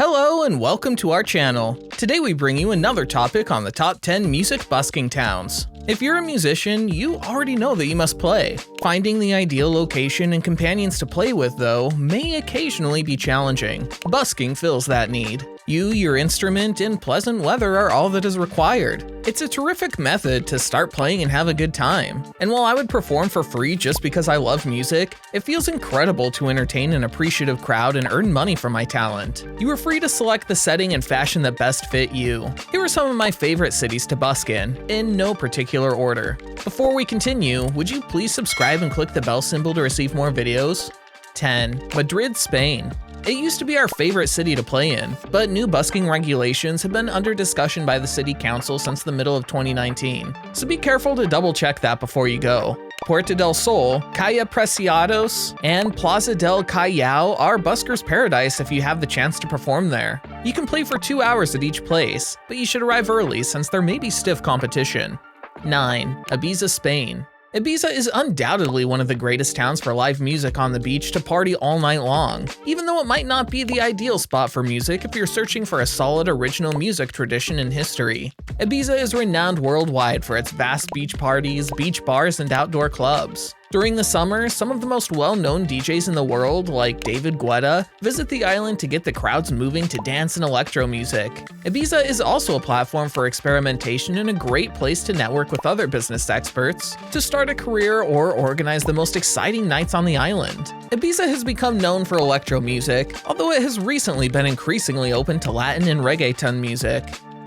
Hello and welcome to our channel. Today we bring you another topic on the top 10 music busking towns. If you're a musician, you already know that you must play. Finding the ideal location and companions to play with, though, may occasionally be challenging. Busking fills that need. You, your instrument, and pleasant weather are all that is required. It's a terrific method to start playing and have a good time. And while I would perform for free just because I love music, it feels incredible to entertain an appreciative crowd and earn money from my talent. You are free to select the setting and fashion that best fit you. Here are some of my favorite cities to busk in no particular order. Before we continue, would you please subscribe and click the bell symbol to receive more videos? 10. Madrid, Spain. It used to be our favorite city to play in, but new busking regulations have been under discussion by the city council since the middle of 2019, so be careful to double check that before you go. Puerta del Sol, Calle Preciados, and Plaza del Callao are buskers' paradise if you have the chance to perform there. You can play for 2 hours at each place, but you should arrive early since there may be stiff competition. 9. Ibiza, Spain. Ibiza is undoubtedly one of the greatest towns for live music on the beach to party all night long, even though it might not be the ideal spot for music if you're searching for a solid original music tradition and history. Ibiza is renowned worldwide for its vast beach parties, beach bars, and outdoor clubs. During the summer, some of the most well-known DJs in the world, like David Guetta, visit the island to get the crowds moving to dance and electro music. Ibiza is also a platform for experimentation and a great place to network with other business experts, to start a career or organize the most exciting nights on the island. Ibiza has become known for electro music, although it has recently been increasingly open to Latin and reggaeton music.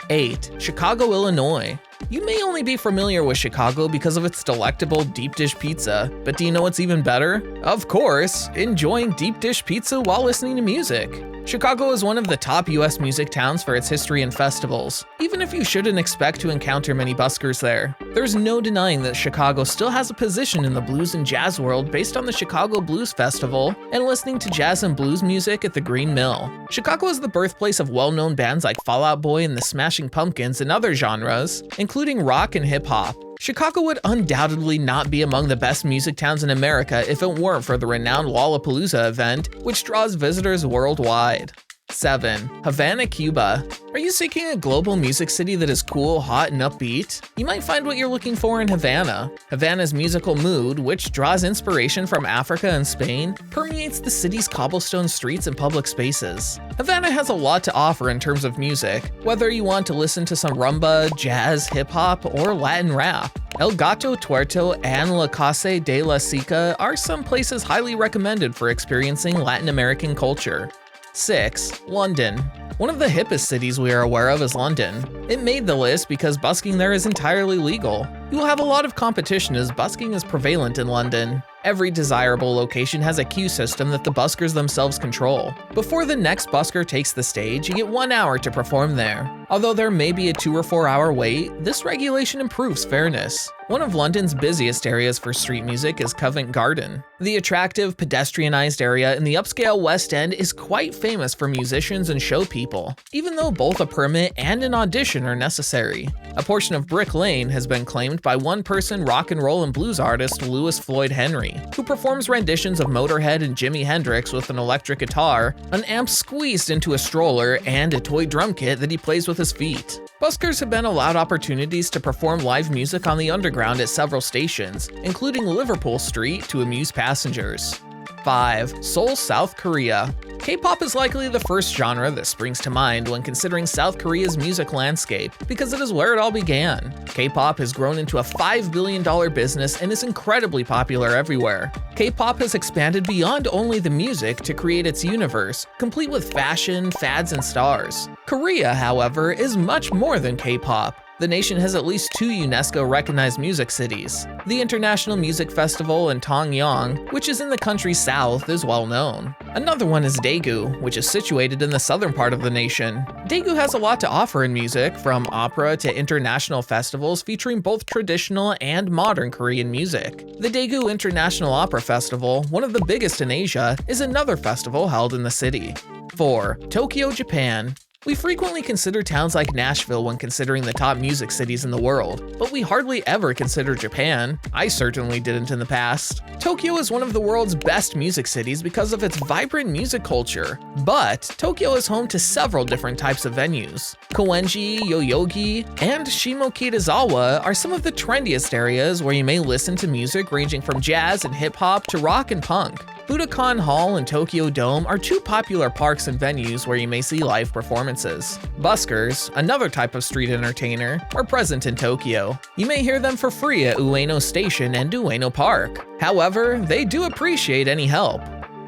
8. Chicago, Illinois. You may only be familiar with Chicago because of its delectable deep dish pizza, but do you know what's even better? Of course, enjoying deep dish pizza while listening to music. Chicago is one of the top US music towns for its history and festivals, even if you shouldn't expect to encounter many buskers there. There's no denying that Chicago still has a position in the blues and jazz world based on the Chicago Blues Festival and listening to jazz and blues music at the Green Mill. Chicago is the birthplace of well-known bands like Fall Out Boy and the Smashing Pumpkins and other genres, including rock and hip-hop. Chicago would undoubtedly not be among the best music towns in America if it weren't for the renowned Lollapalooza event, which draws visitors worldwide. 7. Havana, Cuba. Are you seeking a global music city that is cool, hot, and upbeat? You might find what you're looking for in Havana. Havana's musical mood, which draws inspiration from Africa and Spain, permeates the city's cobblestone streets and public spaces. Havana has a lot to offer in terms of music, whether you want to listen to some rumba, jazz, hip-hop, or Latin rap. El Gato Tuerto and La Casa de la Sica are some places highly recommended for experiencing Latin American culture. 6. London. One of the hippest cities we are aware of is London. It made the list because busking there is entirely legal. You will have a lot of competition as busking is prevalent in London. Every desirable location has a queue system that the buskers themselves control. Before the next busker takes the stage, you get 1 hour to perform there. Although there may be a 2 or 4 hour wait, this regulation improves fairness. One of London's busiest areas for street music is Covent Garden. The attractive, pedestrianized area in the upscale West End is quite famous for musicians and show people, even though both a permit and an audition are necessary. A portion of Brick Lane has been claimed by one-person rock and roll and blues artist Louis Floyd Henry, who performs renditions of Motorhead and Jimi Hendrix with an electric guitar, an amp squeezed into a stroller, and a toy drum kit that he plays with his feet. Buskers have been allowed opportunities to perform live music on the underground at several stations, including Liverpool Street, to amuse passengers. 5. Seoul, South Korea. K-pop is likely the first genre that springs to mind when considering South Korea's music landscape, because it is where it all began. K-pop has grown into a $5 billion business and is incredibly popular everywhere. K-pop has expanded beyond only the music to create its universe, complete with fashion, fads, and stars. Korea, however, is much more than K-pop. The nation has at least 2 UNESCO-recognized music cities. The International Music Festival in Tongyeong, which is in the country's south, is well known. Another one is Daegu, which is situated in the southern part of the nation. Daegu has a lot to offer in music, from opera to international festivals featuring both traditional and modern Korean music. The Daegu International Opera Festival, one of the biggest in Asia, is another festival held in the city. 4. Tokyo, Japan. We frequently consider towns like Nashville when considering the top music cities in the world, but we hardly ever consider Japan. I certainly didn't in the past. Tokyo is one of the world's best music cities because of its vibrant music culture, but Tokyo is home to several different types of venues. Koenji, Yoyogi, and Shimokitazawa are some of the trendiest areas where you may listen to music ranging from jazz and hip-hop to rock and punk. Budokan Hall and Tokyo Dome are two popular parks and venues where you may see live performances. Buskers, another type of street entertainer, are present in Tokyo. You may hear them for free at Ueno Station and Ueno Park. However, they do appreciate any help.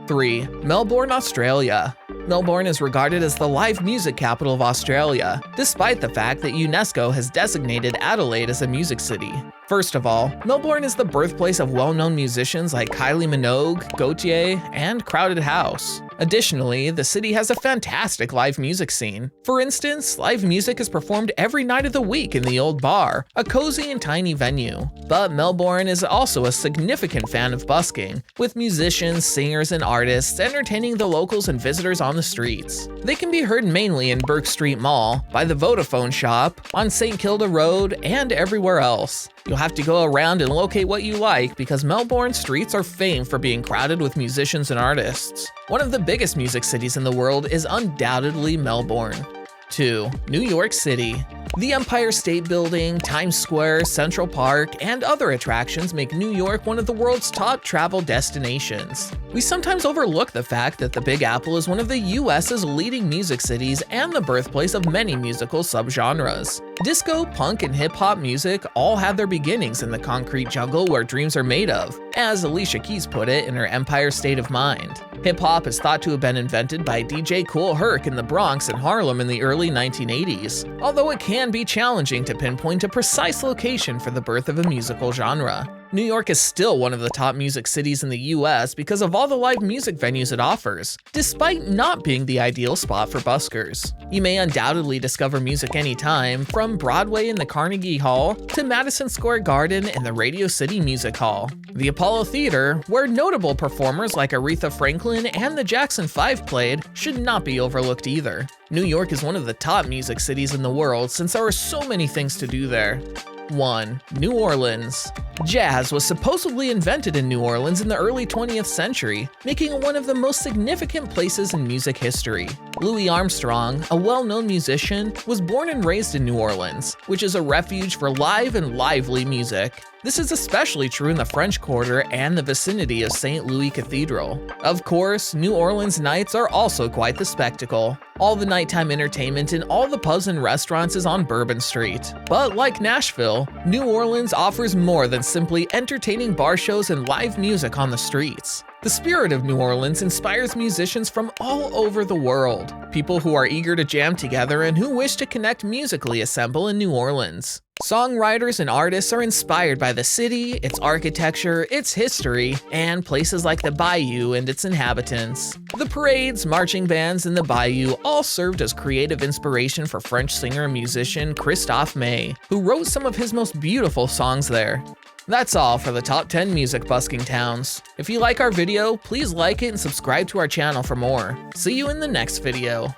3. Melbourne, Australia. Melbourne is regarded as the live music capital of Australia, despite the fact that UNESCO has designated Adelaide as a music city. First of all, Melbourne is the birthplace of well-known musicians like Kylie Minogue, Gautier, and Crowded House. Additionally, the city has a fantastic live music scene. For instance, live music is performed every night of the week in the Old Bar, a cozy and tiny venue. But Melbourne is also a significant fan of busking, with musicians, singers, and artists entertaining the locals and visitors on the streets. They can be heard mainly in Burke Street Mall, by the Vodafone shop, on St. Kilda Road, and everywhere else. You'll have to go around and locate what you like because Melbourne streets are famed for being crowded with musicians and artists. One of the biggest music cities in the world is undoubtedly Melbourne. 2. New York City. The Empire State Building, Times Square, Central Park, and other attractions make New York one of the world's top travel destinations. We sometimes overlook the fact that the Big Apple is one of the US's leading music cities and the birthplace of many musical subgenres. Disco, punk, and hip-hop music all had their beginnings in the concrete jungle where dreams are made of, as Alicia Keys put it in her Empire State of Mind. Hip-hop is thought to have been invented by DJ Kool Herc in the Bronx and Harlem in the early 1980s, although it can be challenging to pinpoint a precise location for the birth of a musical genre. New York is still one of the top music cities in the US because of all the live music venues it offers, despite not being the ideal spot for buskers. You may undoubtedly discover music anytime, from Broadway in the Carnegie Hall to Madison Square Garden and the Radio City Music Hall. The Apollo Theater, where notable performers like Aretha Franklin and the Jackson 5 played, should not be overlooked either. New York is one of the top music cities in the world since there are so many things to do there. 1. New Orleans. Jazz was supposedly invented in New Orleans in the early 20th century, making it one of the most significant places in music history. Louis Armstrong, a well-known musician, was born and raised in New Orleans, which is a refuge for live and lively music. This is especially true in the French Quarter and the vicinity of St. Louis Cathedral. Of course, New Orleans nights are also quite the spectacle. All the nighttime entertainment in all the pubs and restaurants is on Bourbon Street. But like Nashville, New Orleans offers more than simply entertaining bar shows and live music on the streets. The spirit of New Orleans inspires musicians from all over the world. People who are eager to jam together and who wish to connect musically assemble in New Orleans. Songwriters and artists are inspired by the city, its architecture, its history, and places like the Bayou and its inhabitants. The parades, marching bands, and the Bayou all served as creative inspiration for French singer and musician Christophe May, who wrote some of his most beautiful songs there. That's all for the top 10 music busking towns. If you like our video, please like it and subscribe to our channel for more. See you in the next video.